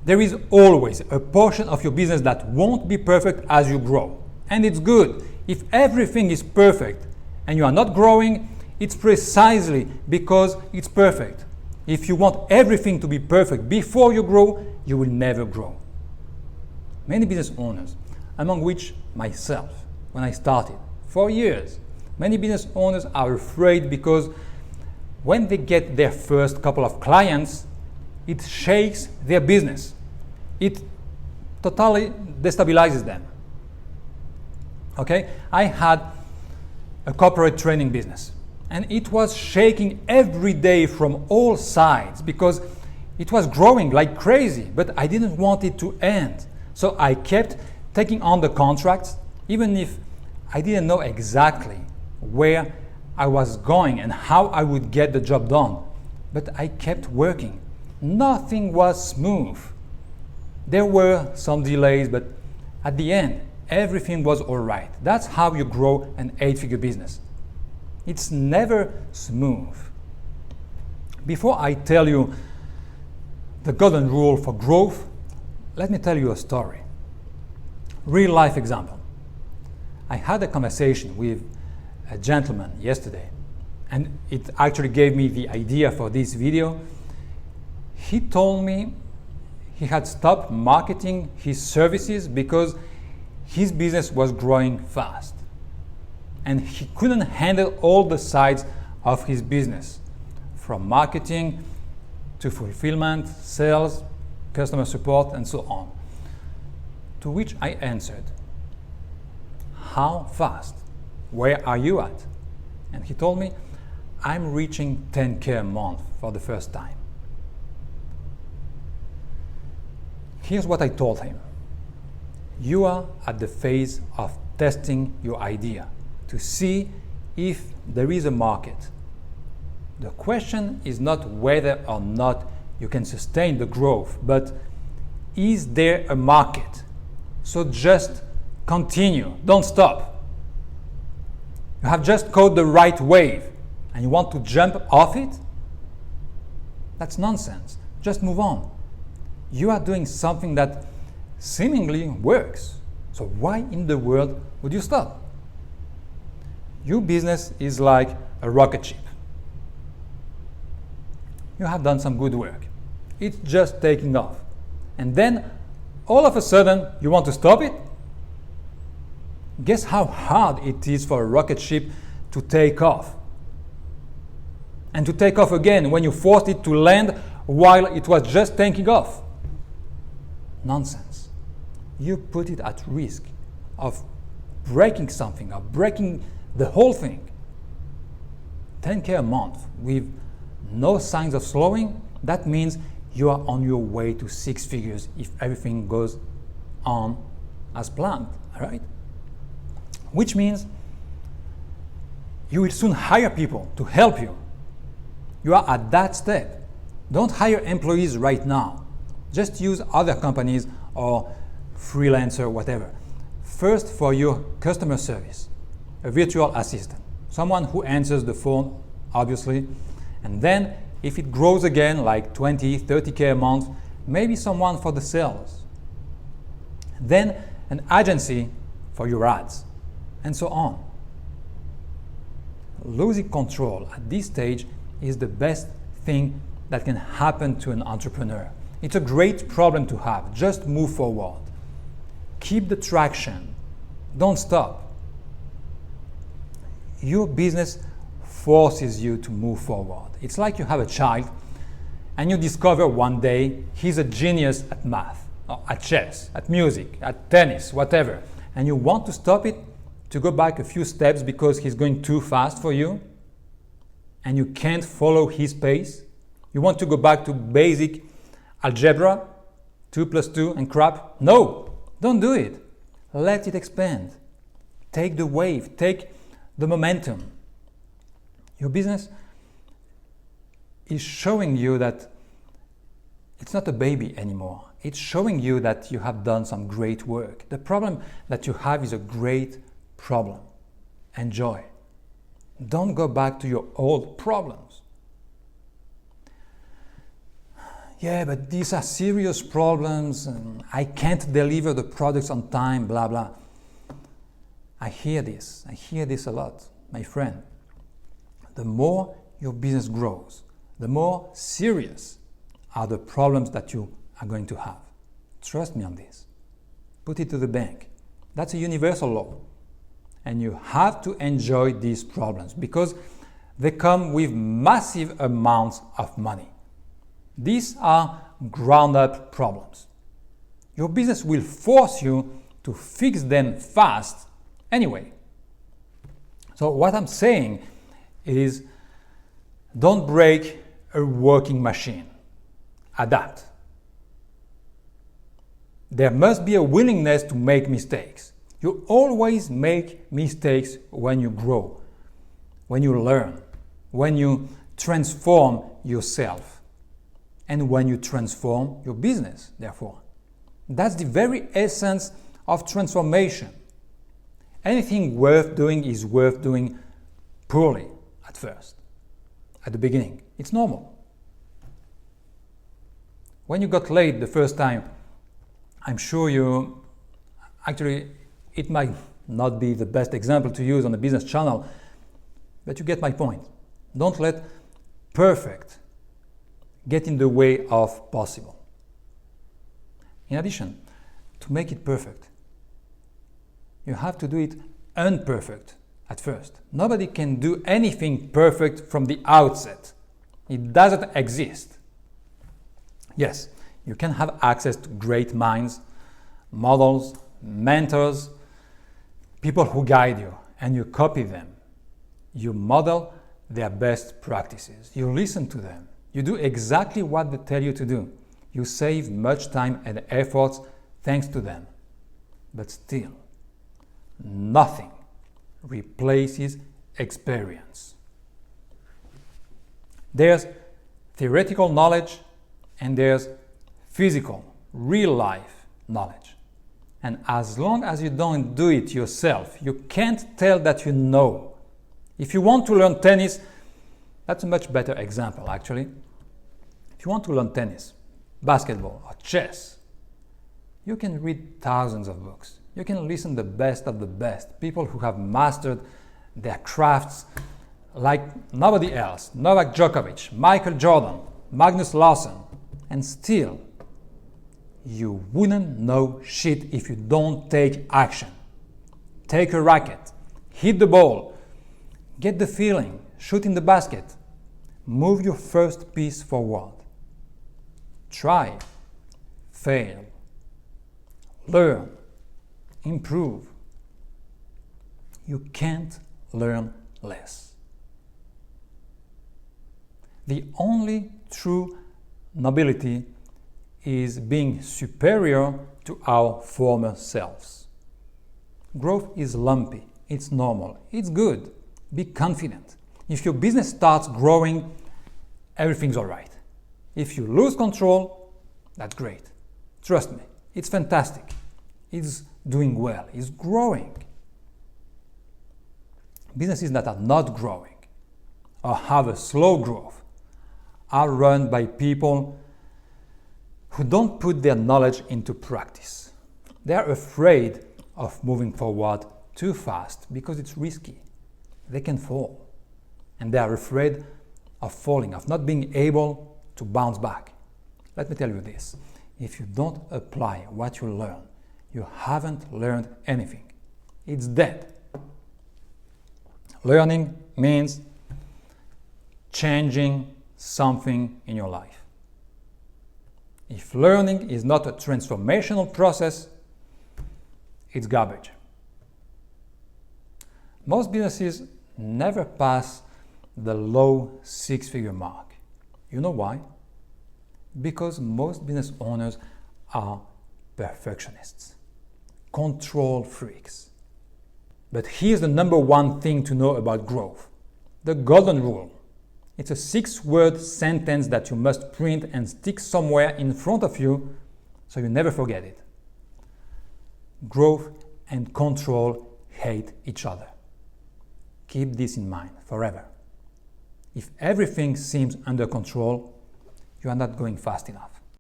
There is always a portion of your business that won't be perfect as you grow. And it's good. If everything is perfect and you are not growing, it's precisely because it's perfect. If you want everything to be perfect before you grow, you will never grow. Many business owners, among which myself, when I started, for years, many business owners are afraid because when they get their first couple of clients, it shakes their business. It totally destabilizes them. Okay? I had a corporate training business, and it was shaking every day from all sides because it was growing like crazy, but I didn't want it to end. So I kept taking on the contracts, even if I didn't know exactly where I was going and how I would get the job done. But I kept working. Nothing was smooth. There were some delays, but at the end, everything was all right. That's how you grow an 8-figure business. It's never smooth. Before I tell you the golden rule for growth, let me tell you a story. Real life example. I had a conversation with a gentleman yesterday, and it actually gave me the idea for this video. He told me he had stopped marketing his services because his business was growing fast and he couldn't handle all the sides of his business, from marketing to fulfillment, sales, customer support, and so on. To which I answered, "How fast? Where are you at?" And he told me, "I'm reaching 10K a month for the first time." Here's what I told him. You are at the phase of testing your idea to see if there is a market. The question is not whether or not you can sustain the growth, but is there a market? So just continue, don't stop. You have just caught the right wave and you want to jump off it? That's nonsense. Just move on. You are doing something that seemingly works. So why in the world would you stop? Your business is like a rocket ship. You have done some good work. It's just taking off. And then all of a sudden you want to stop it? Guess how hard it is for a rocket ship to take off. And to take off again when you forced it to land while it was just taking off. Nonsense. You put it at risk of breaking something, of breaking the whole thing. 10K a month with no signs of slowing, that means you are on your way to 6 figures if everything goes on as planned, all right? Which means you will soon hire people to help you. You are at that step. Don't hire employees right now. Just use other companies or freelancer, whatever. First, for your customer service, a virtual assistant, someone who answers the phone, obviously, and then if it grows again, like 20, 30K a month, maybe someone for the sales. Then an agency for your ads, and so on. Losing control at this stage is the best thing that can happen to an entrepreneur. It's a great problem to have. Just move forward. Keep the traction. Don't stop. Your business forces you to move forward. It's like you have a child and you discover one day he's a genius at math, or at chess, at music, at tennis, whatever, and you want to stop it to go back a few steps because he's going too fast for you and you can't follow his pace. You want to go back to basic algebra, 2 plus 2 and crap. No, don't do it. Let it expand. Take the wave, take the momentum. Your business is showing you that it's not a baby anymore. It's showing you that you have done some great work. The problem that you have is a great problem. Enjoy. Don't go back to your old problems. yeah, but these are serious problems, and I can't deliver the products on time, blah, blah. I hear this a lot, my friend. The more your business grows, the more serious are the problems that you are going to have. Trust me on this. Put it to the bank. That's a universal law. And you have to enjoy these problems because they come with massive amounts of money. These are ground-up problems. Your business will force you to fix them fast anyway. So what I'm saying is, don't break a working machine. Adapt. There must be a willingness to make mistakes. You always make mistakes when you grow, when you learn, when you transform yourself, and when you transform your business, therefore. That's the very essence of transformation. Anything worth doing is worth doing poorly at first, at the beginning. It's normal. When you got late the first time, I'm sure it might not be the best example to use on the business channel, but you get my point. Don't let perfect get in the way of possible. In addition, to make it perfect, you have to do it imperfect at first. Nobody can do anything perfect from the outset. It doesn't exist. Yes, you can have access to great minds, models, mentors, people who guide you, and you copy them. You model their best practices. You listen to them. You do exactly what they tell you to do. You save much time and efforts thanks to them. But still, nothing replaces experience. There's theoretical knowledge and there's physical, real life knowledge. And as long as you don't do it yourself, you can't tell that you know. If you want to learn tennis, that's a much better example actually. If you want to learn tennis, basketball, or chess, you can read thousands of books. You can listen to the best of the best, people who have mastered their crafts like nobody else. Novak Djokovic, Michael Jordan, Magnus Larsen. And still, you wouldn't know shit if you don't take action. Take a racket, hit the ball, get the feeling, shoot in the basket, move your first piece forward. Try, fail, learn, improve. You can't learn less. The only true nobility is being superior to our former selves. Growth is lumpy, it's normal, it's good. Be confident. If your business starts growing, everything's all right. If you lose control, that's great. Trust me, it's fantastic. It's doing well, it's growing. Businesses that are not growing or have a slow growth are run by people who don't put their knowledge into practice. They are afraid of moving forward too fast because it's risky. They can fall. And they are afraid of falling, of not being able to bounce back. Let me tell you this. If you don't apply what you learn, you haven't learned anything. It's dead. Learning means changing something in your life. If learning is not a transformational process, it's garbage. Most businesses never pass the low six-figure mark. You know why? Because most business owners are perfectionists, control freaks. But here's the number one thing to know about growth. The golden rule. It's a 6-word sentence that you must print and stick somewhere in front of you so you never forget it. Growth and control hate each other. Keep this in mind forever. If everything seems under control, you are not going fast enough.